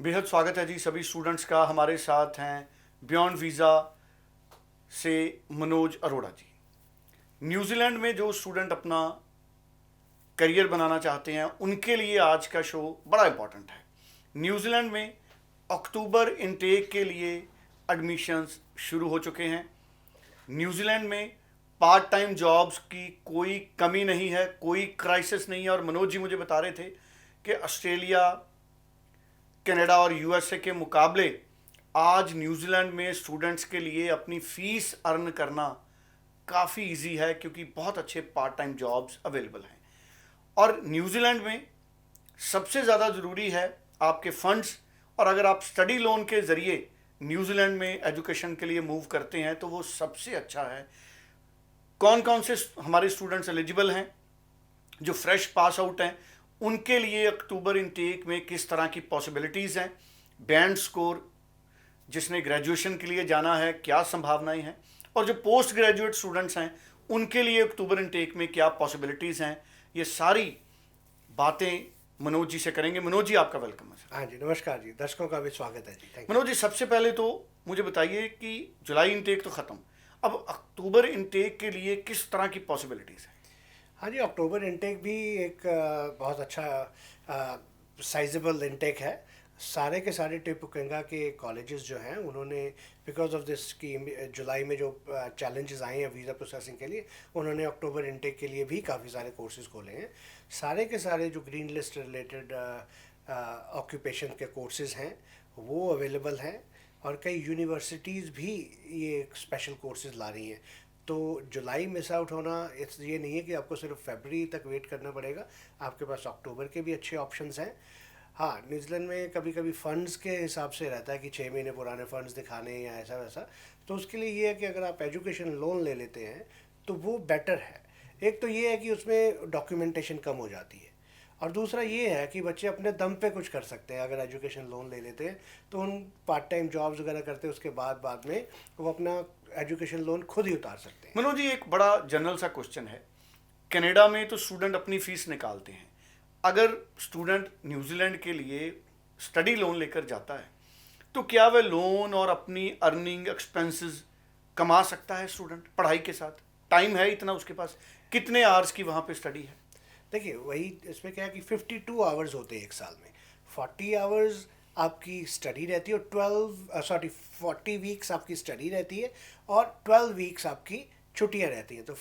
बेहद स्वागत है जी सभी स्टूडेंट्स का। हमारे साथ हैं बियॉन्ड वीज़ा से मनोज अरोड़ा जी। न्यूजीलैंड में जो स्टूडेंट अपना करियर बनाना चाहते हैं उनके लिए आज का शो बड़ा इंपॉर्टेंट है। न्यूजीलैंड में अक्टूबर इनटेक के लिए एडमिशन्स शुरू हो चुके हैं। न्यूजीलैंड में पार्ट टाइम जॉब्स की कोई कमी नहीं है, कोई क्राइसिस नहीं है। और मनोज जी मुझे बता रहे थे कि ऑस्ट्रेलिया, कनाडा और यूएसए के मुकाबले आज न्यूजीलैंड में स्टूडेंट्स के लिए अपनी फ़ीस अर्न करना काफ़ी इजी है, क्योंकि बहुत अच्छे पार्ट टाइम जॉब्स अवेलेबल हैं। और न्यूजीलैंड में सबसे ज़्यादा ज़रूरी है आपके फंड्स। और अगर आप स्टडी लोन के ज़रिए न्यूजीलैंड में एजुकेशन के लिए मूव करते हैं तो वो सबसे अच्छा है। कौन कौन से हमारे स्टूडेंट्स एलिजिबल हैं? जो फ्रेश पास आउट हैं उनके लिए अक्टूबर इनटेक में किस तरह की पॉसिबिलिटीज़ हैं? बैंड स्कोर जिसने ग्रेजुएशन के लिए जाना है, क्या संभावनाएं हैं? और जो पोस्ट ग्रेजुएट स्टूडेंट्स हैं उनके लिए अक्टूबर इनटेक में क्या पॉसिबिलिटीज़ हैं? ये सारी बातें मनोज जी से करेंगे। मनोज जी, आपका वेलकम है। हाँ जी, नमस्कार जी, दर्शकों का भी स्वागत है जी। थैंक मनोज जी, सबसे पहले तो मुझे बताइए कि जुलाई इनटेक तो ख़त्म, अब अक्टूबर इनटेक के लिए किस तरह की पॉसिबिलिटीज़ हैं? हाँ जी, अक्टूबर इनटेक भी एक बहुत अच्छा साइजेबल इनटेक है। सारे के सारे टिपुकेंगा के कॉलेजेस जो हैं उन्होंने बिकॉज ऑफ दिस की जुलाई में जो चैलेंजेस आए हैं वीज़ा प्रोसेसिंग के लिए, उन्होंने अक्टूबर इनटेक के लिए भी काफ़ी सारे कोर्सेज खोले हैं। सारे के सारे जो ग्रीन लिस्ट रिलेटेड ऑक्यूपेशन के कोर्सेज हैं वो अवेलेबल हैं, और कई यूनिवर्सिटीज़ भी ये स्पेशल कोर्सेज ला रही हैं। तो जुलाई मिस आउट होना ये नहीं है कि आपको सिर्फ फरवरी तक वेट करना पड़ेगा, आपके पास अक्टूबर के भी अच्छे ऑप्शंस हैं। हाँ, न्यूजीलैंड में कभी कभी फ़ंड्स के हिसाब से रहता है कि 6 महीने पुराने फ़ंड्स दिखाने या ऐसा वैसा, तो उसके लिए ये है कि अगर आप एजुकेशन लोन ले लेते हैं तो वो बेटर है। एक तो ये है कि उसमें डॉक्यूमेंटेशन कम हो जाती है, और दूसरा ये है कि बच्चे अपने दम पे कुछ कर सकते हैं। अगर एजुकेशन लोन ले लेते हैं तो उन पार्ट टाइम जॉब्स वगैरह करते हैं, उसके बाद में वो अपना एजुकेशन लोन खुद ही उतार सकते हैं। मनोज जी, एक बड़ा जनरल सा क्वेश्चन है। कनाडा में तो स्टूडेंट अपनी फ़ीस निकालते हैं। अगर स्टूडेंट न्यूजीलैंड के लिए स्टडी लोन लेकर जाता है तो क्या वह लोन और अपनी अर्निंग एक्सपेंसेस कमा सकता है? स्टूडेंट पढ़ाई के साथ टाइम है इतना उसके पास? कितने आवर्स की वहाँ पे स्टडी है? देखिए, वही इसमें क्या है कि 52 आवर्स होते हैं एक साल में। 40 आवर्स आपकी स्टडी रहती है, और 40 वीक्स आपकी स्टडी रहती है, और 12 वीक्स आपकी छुट्टियां रहती हैं। तो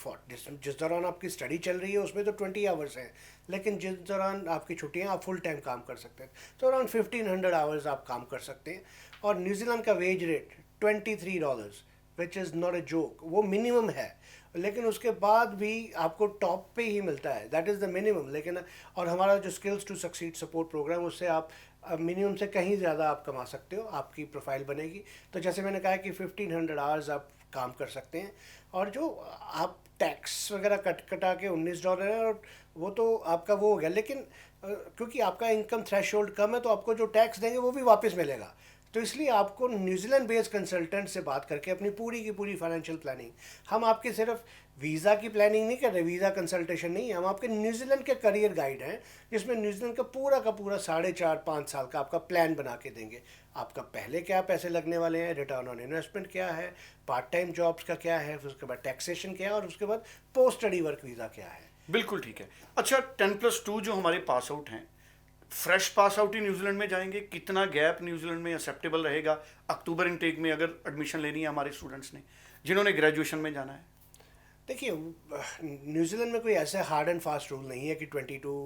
जिस दौरान आपकी स्टडी चल रही है उसमें तो 20 आवर्स हैं, लेकिन जिस दौरान आपकी छुट्टियां, आप फुल टाइम काम कर सकते हैं, तो अराउंड 1500 आवर्स आप काम कर सकते हैं। और न्यूजीलैंड का wage rate $23, which is not a joke, वो मिनिमम है। लेकिन उसके बाद भी आपको टॉप पे ही मिलता है, दैट इज़ द मिनिमम। लेकिन और हमारा जो skills to succeed support program, उससे आप मिनिमम से कहीं ज़्यादा आप कमा सकते हो, आपकी प्रोफाइल बनेगी। तो जैसे मैंने कहा कि 1500 आवर्स आप काम कर सकते हैं, और जो आप टैक्स वगैरह कटा के $19 है, और वो तो आपका वो हो गया। लेकिन क्योंकि आपका इनकम थ्रेशोल्ड कम है, तो आपको जो टैक्स देंगे वो भी वापस मिलेगा। तो इसलिए आपको न्यूजीलैंड बेस्ड कंसल्टेंट से बात करके अपनी पूरी की पूरी फाइनेंशियल प्लानिंग, हम आपके सिर्फ वीज़ा की प्लानिंग नहीं कर रहे, वीज़ा कंसल्टेशन नहीं, हम आपके न्यूजीलैंड के करियर गाइड हैं, जिसमें न्यूजीलैंड का पूरा 4.5-5 साल का आपका प्लान बना के देंगे। आपका पहले क्या पैसे लगने वाले हैं, रिटर्न ऑन इन्वेस्टमेंट क्या है, पार्ट टाइम जॉब्स का क्या है, फिर उसके बाद टैक्सेशन क्या है, और उसके बाद पोस्ट स्टडी वर्क वीज़ा क्या है। बिल्कुल ठीक है। अच्छा, 10+2 जो हमारे पास आउट हैं, फ्रेश पास आउट ही न्यूजीलैंड में जाएंगे? कितना गैप न्यूजीलैंड में एक्सेप्टेबल रहेगा अक्टूबर इनटेक में अगर एडमिशन लेनी है हमारे स्टूडेंट्स ने जिन्होंने ग्रेजुएशन में जाना है? देखिए, न्यूजीलैंड में कोई ऐसा हार्ड एंड फास्ट रूल नहीं है कि 22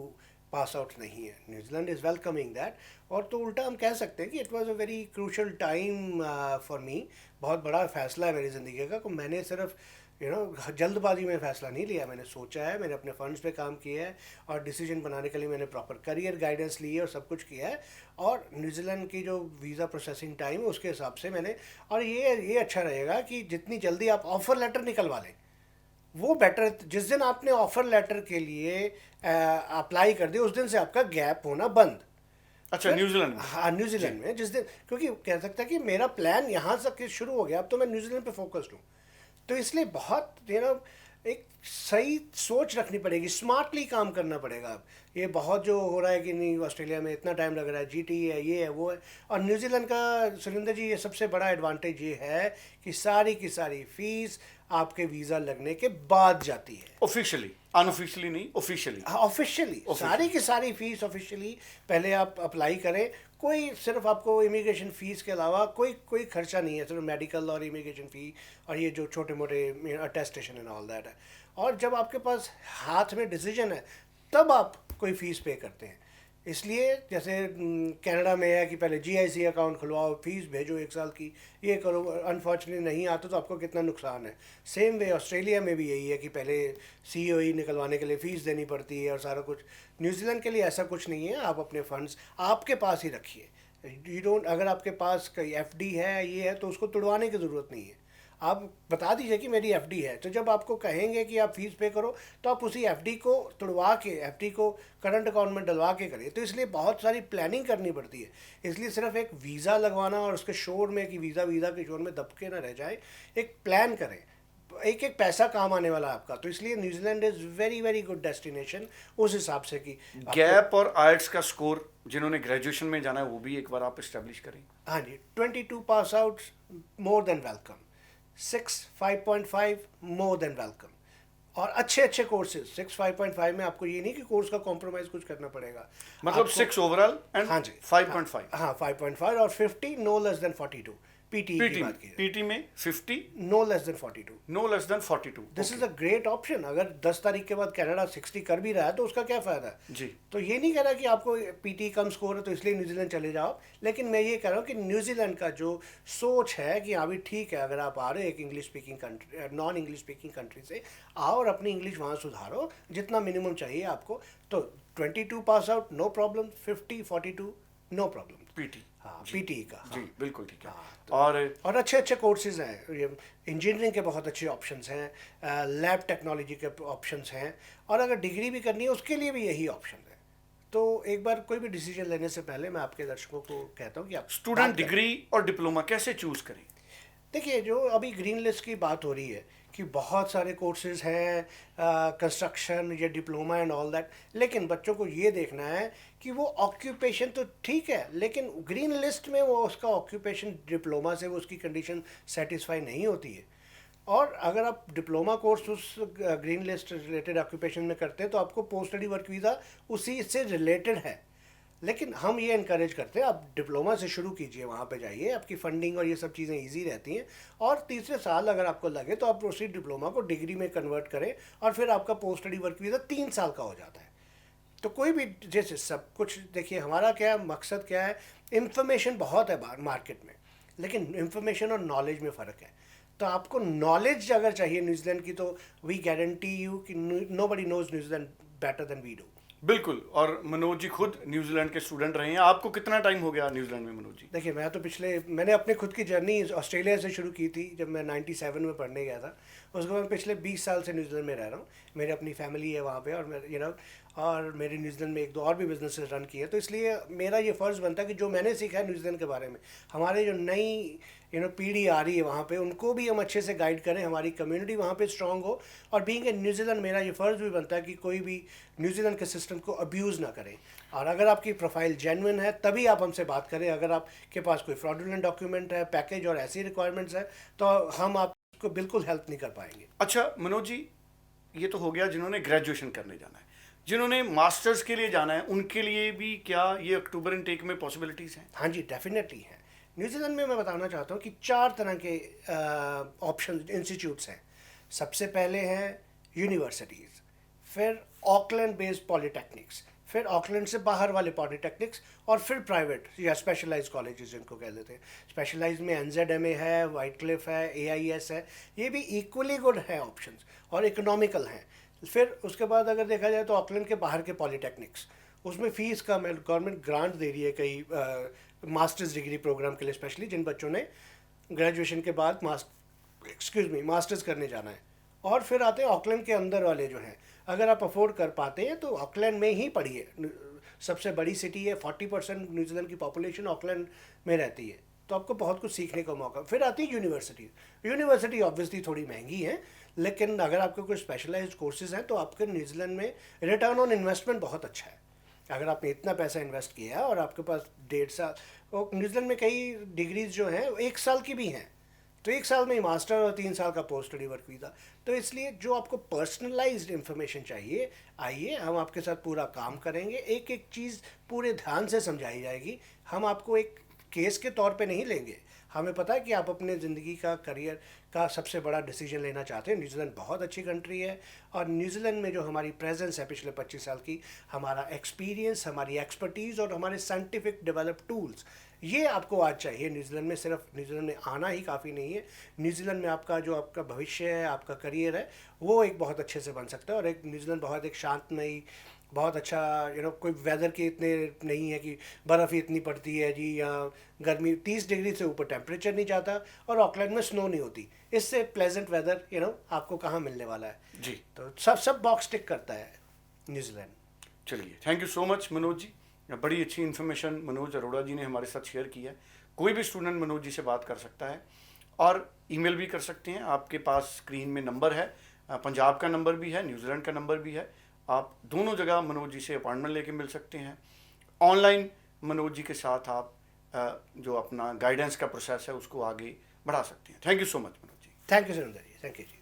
पास आउट नहीं है। New Zealand is welcoming that. और तो उल्टा हम कह सकते हैं कि it was a very crucial time for me. बहुत बड़ा फैसला है मेरी ज़िंदगी का, को मैंने सिर्फ जल्दबाजी में फ़ैसला नहीं लिया। मैंने सोचा है, मैंने अपने फंड्स पे काम किया है, और डिसीजन बनाने के लिए मैंने प्रॉपर करियर गाइडेंस ली है और सब कुछ किया है। और न्यूजीलैंड की जो वीज़ा प्रोसेसिंग टाइम है उसके हिसाब से मैंने, और ये अच्छा रहेगा कि जितनी जल्दी आप ऑफ़र लेटर निकलवा लें वो बेटर। जिस दिन आपने ऑफर लेटर के लिए अप्लाई कर दिया उस दिन से आपका गैप होना बंद। अच्छा, न्यूजीलैंड में? हाँ, न्यूजीलैंड में जिस दिन, क्योंकि कह सकता है कि मेरा प्लान यहाँ से शुरू हो गया, अब तो मैं न्यूजीलैंड पे फोकस्ड हूँ। तो इसलिए बहुत एक सही सोच रखनी पड़ेगी, स्मार्टली काम करना पड़ेगा। अब ये बहुत जो हो रहा है कि नहीं ऑस्ट्रेलिया में इतना टाइम लग रहा है, जीटी है, ये है, वो है। और न्यूजीलैंड का सुरेंद्र जी ये सबसे बड़ा एडवांटेज ये है कि सारी की सारी फीस आपके वीज़ा लगने के बाद जाती है। ऑफिशियली, अनऑफिशियली नहीं, ऑफिशियली। ऑफिशियली सारी की सारी फीस ऑफिशियली पहले आप अप्लाई करें। कोई सिर्फ आपको इमिग्रेशन फ़ीस के अलावा कोई खर्चा नहीं है, सिर्फ मेडिकल और इमिग्रेशन फ़ी और ये जो छोटे मोटे अटेस्टेशन एंड ऑल दैट है। और जब आपके पास हाथ में डिसीजन है तब आप कोई फ़ीस पे करते हैं। इसलिए जैसे कनाडा में है कि पहले जीआईसी अकाउंट खुलवाओ, फीस भेजो 1 साल की, ये करो, अनफॉर्चुनेटली नहीं आता तो आपको कितना नुकसान है। सेम वे ऑस्ट्रेलिया में भी यही है कि पहले सीओई निकलवाने के लिए फ़ीस देनी पड़ती है और सारा कुछ। न्यूजीलैंड के लिए ऐसा कुछ नहीं है, आप अपने फंड्स आपके पास ही रखिए। यू डोंट, अगर आपके पास कोई एफडी है ये है तो उसको तुड़वाने की ज़रूरत नहीं है। आप बता दीजिए कि मेरी एफडी है, तो जब आपको कहेंगे कि आप फीस पे करो तो आप उसी एफडी को तुड़वा के एफडी को करंट अकाउंट में डलवा के करिए। तो इसलिए बहुत सारी प्लानिंग करनी पड़ती है। इसलिए सिर्फ एक वीज़ा लगवाना और उसके शोर में कि वीज़ा के शोर में दबके ना रह जाए, एक प्लान करें। एक एक पैसा काम आने वाला है आपका। तो इसलिए New Zealand is very very good destination उस हिसाब से कि गैप और आइट्स का स्कोर जिन्होंने ग्रेजुएशन में जाना है वो भी एक बार आप इस्टेब्लिश करें। हाँ जी, 22 pass out more than welcome, 6 5.5 more than welcome. और अच्छे अच्छे कोर्सेज 6 5.5 में आपको ये नहीं कि कोर्स का कॉम्प्रोमाइज़ कुछ करना पड़ेगा। मतलब 6 ओवरऑल एंड हाँ जी 5.5। हाँ 5.5 और 50 नो लेस देन 42। पीटी की पीटी बात की पीटी में 50, no less than 42। No less than 42। This is a great option. अगर 10 तारीख के बाद कनाडा 60 कर भी रहा है तो उसका क्या फ़ायदा है। जी। तो ये नहीं कह रहा कि आपको पीटी कम स्कोर है तो इसलिए न्यूजीलैंड चले जाओ, लेकिन मैं ये कह रहा हूँ कि न्यूजीलैंड का जो सोच है कि हाँ भी ठीक है, अगर आप आ रहे हो एक English speaking country, non English speaking country से, आओ और अपनी इंग्लिश वहाँ सुधारो जितना मिनिमम चाहिए आपको। तो 22 pass out no problem, 50 42 no problem. PT, हाँ पीटी का। जी बिल्कुल ठीक है। हाँ, और अच्छे अच्छे कोर्सेज हैं, ये इंजीनियरिंग के बहुत अच्छे ऑप्शंस हैं, लैब टेक्नोलॉजी के ऑप्शंस हैं, और अगर डिग्री भी करनी है उसके लिए भी यही ऑप्शन है। तो एक बार कोई भी डिसीजन लेने से पहले मैं आपके दर्शकों को कहता हूँ कि आप स्टूडेंट डिग्री और डिप्लोमा कैसे चूज करें। देखिए, जो अभी ग्रीन लिस्ट की बात हो रही है कि बहुत सारे कोर्सेज हैं, कंस्ट्रक्शन या डिप्लोमा एंड ऑल दैट, लेकिन बच्चों को ये देखना है कि वो ऑक्यूपेशन तो ठीक है, लेकिन ग्रीन लिस्ट में वो उसका ऑक्यूपेशन डिप्लोमा से वो उसकी कंडीशन सेटिस्फाई नहीं होती है। और अगर आप डिप्लोमा कोर्स उस ग्रीन लिस्ट रिलेटेड ऑक्यूपेशन में करते हैं तो आपको पोस्ट स्टडी वर्क वीज़ा उसी से रिलेटेड है। लेकिन हम ये इनकरेज करते हैं आप डिप्लोमा से शुरू कीजिए, वहाँ पे जाइए, आपकी फंडिंग और ये सब चीज़ें इजी रहती हैं। और तीसरे साल अगर आपको लगे तो आप उसी डिप्लोमा को डिग्री में कन्वर्ट करें और फिर आपका पोस्ट स्टडी वर्क वीज़ा 3 साल का हो जाता है। तो कोई भी, जैसे सब कुछ देखिए, हमारा क्या मकसद क्या है, इंफॉर्मेशन बहुत है मार्केट में, लेकिन इंफॉर्मेशन और नॉलेज में फ़र्क है। तो आपको नॉलेज अगर चाहिए न्यूजीलैंड की, तो वी गारंटी यू कि nobody knows New Zealand better than we do. बिल्कुल। और मनोज जी खुद न्यूजीलैंड के स्टूडेंट रहे हैं। आपको कितना टाइम हो गया न्यूजीलैंड में मनोज जी। देखिए, मैंने अपने खुद की जर्नी ऑस्ट्रेलिया से शुरू की थी जब मैं 97 में पढ़ने गया था। उसके बाद पिछले 20 साल से न्यूजीलैंड में रह रहा हूँ। मेरी अपनी फैमिली है वहाँ पे, और मैं और मेरे न्यूजीलैंड में 1-2 और भी बिजनेसेस रन किए। तो इसलिए मेरा ये फ़र्ज़ बनता है कि जो मैंने सीखा है न्यूजीलैंड के बारे में, हमारे जो नई पीढ़ी आ रही है वहाँ पे, उनको भी हम अच्छे से गाइड करें, हमारी कम्युनिटी वहाँ पे स्ट्रांग हो। और बीइंग ए न्यूजीलैंड, मेरा ये फ़र्ज़ भी बनता है कि कोई भी न्यूजीलैंड के सिस्टम को अब्यूज़ ना करें। और अगर आपकी प्रोफाइल जेन्युइन है तभी आप हमसे बात करें। अगर आपके पास कोई फ्रॉडुलेंट डॉक्यूमेंट है, पैकेज और ऐसी रिक्वायरमेंट्स है, तो हम आपको बिल्कुल हेल्प नहीं कर पाएंगे। अच्छा मनोज जी, ये तो हो गया जिन्होंने ग्रेजुएशन करने जाना है। जिन्होंने मास्टर्स के लिए जाना है उनके लिए भी क्या ये अक्टूबर इनटेक में पॉसिबिलिटीज़ हैं। हाँ जी, डेफिनेटली है। न्यूजीलैंड में मैं बताना चाहता हूँ कि 4 तरह के ऑप्शन इंस्टीट्यूट्स हैं। सबसे पहले हैं यूनिवर्सिटीज़, फिर ऑकलैंड बेस्ड पॉलीटेक्निक्स, फिर ऑकलैंड से बाहर वाले पॉलीटेक्निक्स, और फिर प्राइवेट या स्पेशलाइज्ड कॉलेजेस जिनको कह देते हैं। स्पेशलाइज्ड में NZMA है, वाइटक्लिफ है, AIS है, ये भी इक्वली गुड है ऑप्शंस और इकोनॉमिकल हैं। फिर उसके बाद अगर देखा जाए तो ऑकलैंड के बाहर के पॉलीटेक्निक्स, उसमें फ़ीस का गवर्नमेंट ग्रांट दे रही है कई मास्टर्स डिग्री प्रोग्राम के लिए, स्पेशली जिन बच्चों ने ग्रेजुएशन के बाद मास्टर्स करने जाना है। और फिर आते हैं ऑकलैंड के अंदर वाले जो हैं, अगर आप अफोर्ड कर पाते हैं तो ऑकलैंड में ही पढ़िए। सबसे बड़ी सिटी है, 40% न्यूजीलैंड की पॉपुलेशन ऑकलैंड में रहती है, तो आपको बहुत कुछ सीखने का मौका। फिर आती है यूनिवर्सिटी। यूनिवर्सिटी ऑब्वियसली थोड़ी महंगी है, लेकिन अगर आपके कोई स्पेशलाइज्ड कोर्सेज हैं तो आपके न्यूजीलैंड में रिटर्न ऑन इन्वेस्टमेंट बहुत अच्छा है। अगर आपने इतना पैसा इन्वेस्ट किया है और आपके पास 1.5 साल, और न्यूजीलैंड में कई डिग्रीज जो हैं 1 साल की भी हैं, तो 1 साल में ही मास्टर और 3 साल का पोस्ट स्टडी वर्क वीज़ा। तो इसलिए जो आपको पर्सनलाइज्ड इन्फॉर्मेशन चाहिए, आइए हम आपके साथ पूरा काम करेंगे, एक एक चीज़ पूरे ध्यान से समझाई जाएगी। हम आपको एक केस के तौर पे नहीं लेंगे, हमें पता है कि आप अपने ज़िंदगी का करियर का सबसे बड़ा डिसीजन लेना चाहते हैं। न्यूजीलैंड बहुत अच्छी कंट्री है, और न्यूजीलैंड में जो हमारी प्रेजेंस है पिछले 25 साल की, हमारा एक्सपीरियंस, हमारी एक्सपर्टीज़ और हमारे साइंटिफिक डेवलप टूल्स, ये आपको आज चाहिए। न्यूजीलैंड में सिर्फ न्यूजीलैंड में आना ही काफ़ी नहीं है, न्यूजीलैंड में आपका जो आपका भविष्य है, आपका करियर है, वो एक बहुत अच्छे से बन सकता है। और एक न्यूजीलैंड बहुत एक शांतमयी, बहुत अच्छा कोई वेदर के इतने नहीं है कि बर्फ़ ही इतनी पड़ती है जी, या गर्मी 30 डिग्री से ऊपर टेम्परेचर नहीं जाता, और ऑकलैंड में स्नो नहीं होती। इससे प्लेजेंट वेदर आपको कहाँ मिलने वाला है जी। तो सब बॉक्स टिक करता है न्यूजीलैंड। चलिए, thank you so much Manoj ji, बड़ी अच्छी इन्फॉर्मेशन मनोज अरोड़ा जी ने हमारे साथ शेयर की है। कोई भी स्टूडेंट मनोज जी से बात कर सकता है और ईमेल भी कर सकते हैं। आपके पास स्क्रीन में नंबर है, पंजाब का नंबर भी है, न्यूजीलैंड का नंबर भी है। आप दोनों जगह मनोज जी से अपॉइंटमेंट लेके मिल सकते हैं। ऑनलाइन मनोज जी के साथ आप जो अपना गाइडेंस का प्रोसेस है उसको आगे बढ़ा सकते हैं। Thank you so much Manoj ji. Thank you Surendra ji, thank you ji.